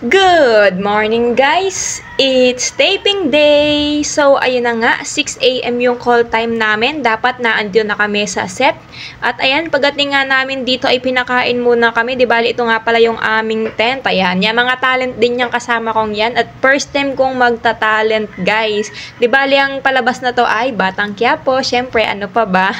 Good morning guys! It's taping day! So ayun na nga, 6 AM yung call time namin. Dapat naandun na kami sa set. At ayan, pagdating nga namin dito ay pinakain muna kami. Di bali ito nga pala yung aming tent. Ayan, yung mga talent din yung kasama kong yan. At first time kong magta-talent guys. Di bali ang palabas na to ay Batang Quiapo. Syempre, ano pa ba?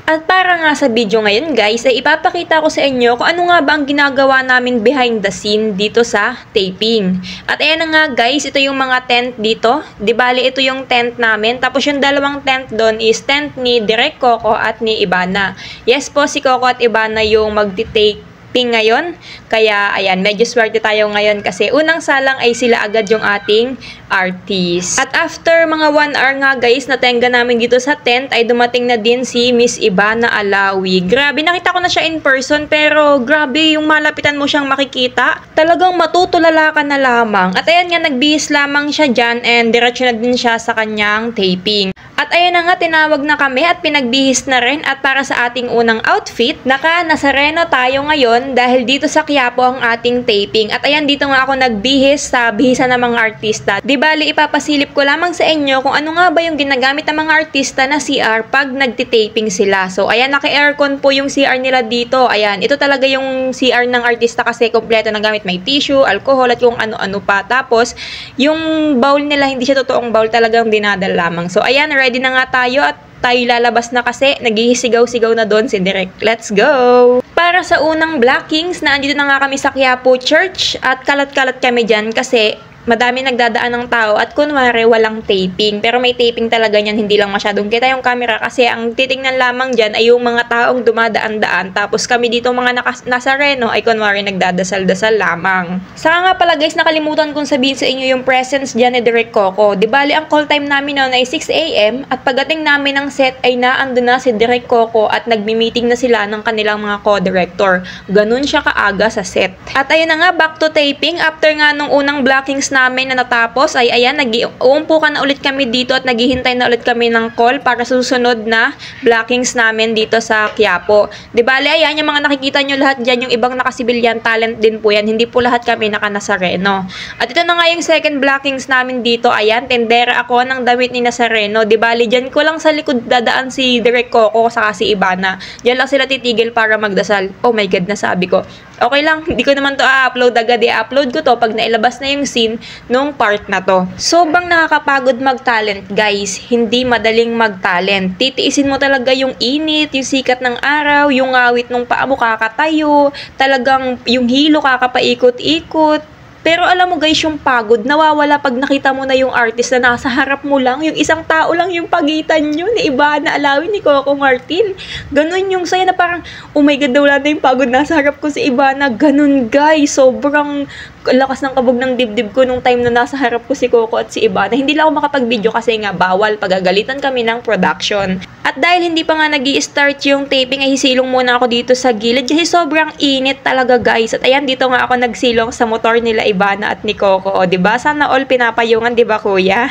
At para nga sa video ngayon guys, ay ipapakita ko sa inyo kung ano nga ba ang ginagawa namin behind the scene dito sa taping. At ayan na nga guys, ito yung mga tent dito. Di bali ito yung tent namin. Tapos yung dalawang tent doon is tent ni Direk Coco at ni Ibana. Yes po, si Coco at Ibana yung magti-taping ngayon. Kaya ayan, medyo swerte tayo ngayon kasi unang salang ay sila agad yung ating artist. At after mga 1 hour nga guys, natenga namin dito sa tent ay dumating na din si Miss Ibana Alawi. Grabe, nakita ko na siya in person pero grabe yung malapitan mo siyang makikita. Talagang matutulala ka na lamang. At ayan nga, nagbihis lamang siya dyan and diretso na din siya sa kanyang taping. At ayan na nga, tinawag na kami at pinagbihis na rin. At para sa ating unang outfit, naka-Nazareno tayo ngayon dahil dito sa Quiapo ang ating taping. At ayan, dito nga ako nagbihis sa bihisan ng mga artista. Di bali, ipapasilip ko lamang sa inyo kung ano nga ba yung ginagamit ng mga artista na CR pag nagtitaping sila. So ayan, naka-aircon po yung CR nila dito. Ayan, ito talaga yung CR ng artista kasi kompleto na gamit. May tissue, alcohol at yung ano-ano pa. Tapos, yung bowl nila, hindi siya totoong bowl, talagang dinadal lamang. So ayan, ready na nga tayo at tayo lalabas na kasi naghihisigaw-sigaw na doon si Direk. Let's go! Para sa unang blockings, naandito na nga kami sa Quiapo Church at kalat-kalat kami dyan kasi madami nagdadaan ng tao at kunwari walang taping. Pero may taping talaga niyan, hindi lang masyadong kita yung camera kasi ang titingnan lamang dyan ay yung mga taong dumadaan-daan. Tapos kami dito mga Nazareno ay kunwari nagdadasal-dasal lamang. Saka nga pala guys, nakalimutan kong sabihin sa inyo yung presence dyan ni Direk Coco. Di bali ang call time namin noon ay 6 AM at pagdating namin ng set ay naandun na si Direk Coco at nagmi-meeting na sila ng kanilang mga co-director. Ganun siya kaaga sa set. At ayun na nga, back to taping. After nga nung unang blockings namin na natapos ay ayan, nag-uumpukan na ulit kami dito at naghihintay na ulit kami ng call para susunod na blockings namin dito sa Quiapo. Di bale, ayan yung mga nakikita nyo lahat dyan, yung ibang nakasibilyan talent din po yan, hindi po lahat kami naka-Nazareno. At ito na nga yung second blockings namin dito, ayan, tendera ako ng damit ni Nazareno. Di bale, dyan ko lang sa likod dadaan si Direk Coco saka si Ibana. Dyan lang sila titigil para magdasal. Oh my God, nasabi ko. Okay lang, hindi ko naman to upload agad. I-upload ko to pag nailabas na yung scene nung part na to. Sobrang nakakapagod mag-talent guys. Hindi madaling mag-talent. Titiisin mo talaga yung init, yung sikat ng araw, yung awit nung paa mo kakatayo, talagang yung hilo kakapaikot-ikot. Pero alam mo guys, yung pagod, nawawala pag nakita mo na yung artist na nasa harap mo lang, yung isang tao lang yung pagitan nyo, ni Ibana Alawi, ni Coco Martin. Ganun yung saya na parang, oh my God, wala na yung pagod, nasa harap ko si Ibana. Ganun guys, sobrang lakas ng kabog ng dibdib ko nung time na nasa harap ko si Coco at si Ibana. Hindi lang ako makapag-video kasi nga bawal, pagagalitan kami ng production. At dahil hindi pa nga nag-i-start yung taping, ay hisilong muna ako dito sa gilid kasi sobrang init talaga guys. At ayan, dito nga ako nagsilong sa motor nila Ibana at ni Coco. O, diba? Sana all pinapayungan, diba kuya?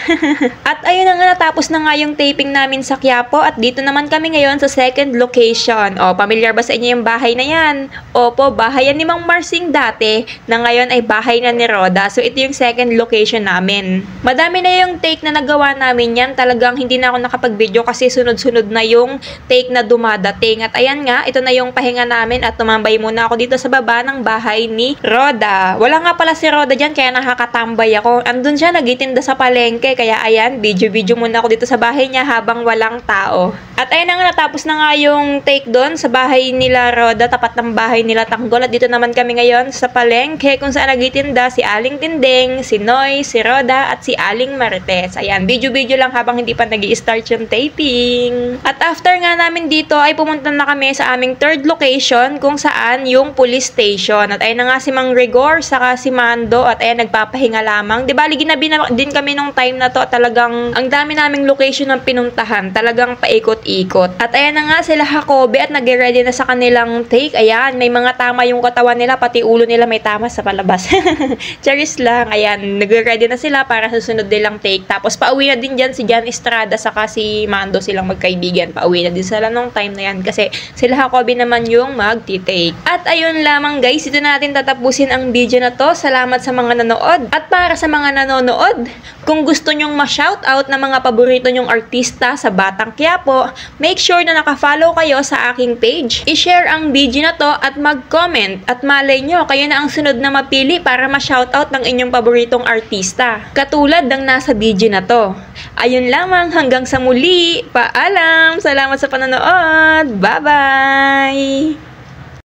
At ayun na nga, natapos na nga yung taping namin sa Quiapo at dito naman kami ngayon sa second location. O, familiar ba sa inyo yung bahay na yan? Opo, bahay yan ni Mang Marsing dati na ngayon ay bahay na ni Roda. So, ito yung second location namin. Madami na yung take na nagawa namin yan. Talagang hindi na ako nakapag-video kasi sunod-sunod na yung take na dumadating. At ayan nga, ito na yung pahinga namin at tumambay muna ako dito sa baba ng bahay ni Roda. Wala nga pala si Roda dyan kaya nakakatambay ako. Andun siya, nagitinda sa palengke. Kaya ayan, video-video muna ako dito sa bahay niya habang walang tao. At ayun na nga, natapos na nga yung take doon sa bahay nila Roda, tapat ng bahay nila Tanggol. At dito naman kami ngayon sa palengke kung saan nagitinda si Aling Tinding, si Noy, si Roda at si Aling Marites. Ayan, video-video lang habang hindi pa nag-i-start yung taping. At after nga namin dito ay pumunta na kami sa aming third location kung saan yung police station. At ayun na nga si Mang Rigor saka si Mando at ayan, nagpapahinga lamang. Di ba, ginabi na din kami nung time na to. Talagang ang dami naming location ng pinuntahan. Talagang paikot-ikot. At ayan na nga sila Jacobe at nag-ready na sa kanilang take. Ayan, may mga tama yung katawan nila, pati ulo nila may tama sa palabas. Charis lang. Ayan, nag-ready na sila para sa sunod nilang take. Tapos pauwi na din dyan si Jan Estrada saka si Mando, silang magkaibigan. Pauwi na din sila nung time na yan kasi sila Jacobe naman yung mag-take. At ayun lamang guys, ito natin tatapusin ang video na to. Salamat salamat sa mga nanood. At para sa mga nanonood, kung gusto nyong ma-shoutout na mga paborito nyong artista sa Batang Quiapo, make sure na naka-follow kayo sa aking page. I-share ang video na to at mag-comment at malay nyo, kayo na ang sunod na mapili para ma-shoutout ng inyong paboritong artista. Katulad ng nasa video na to. Ayun lamang, hanggang sa muli. Paalam! Salamat sa panonood! Bye-bye!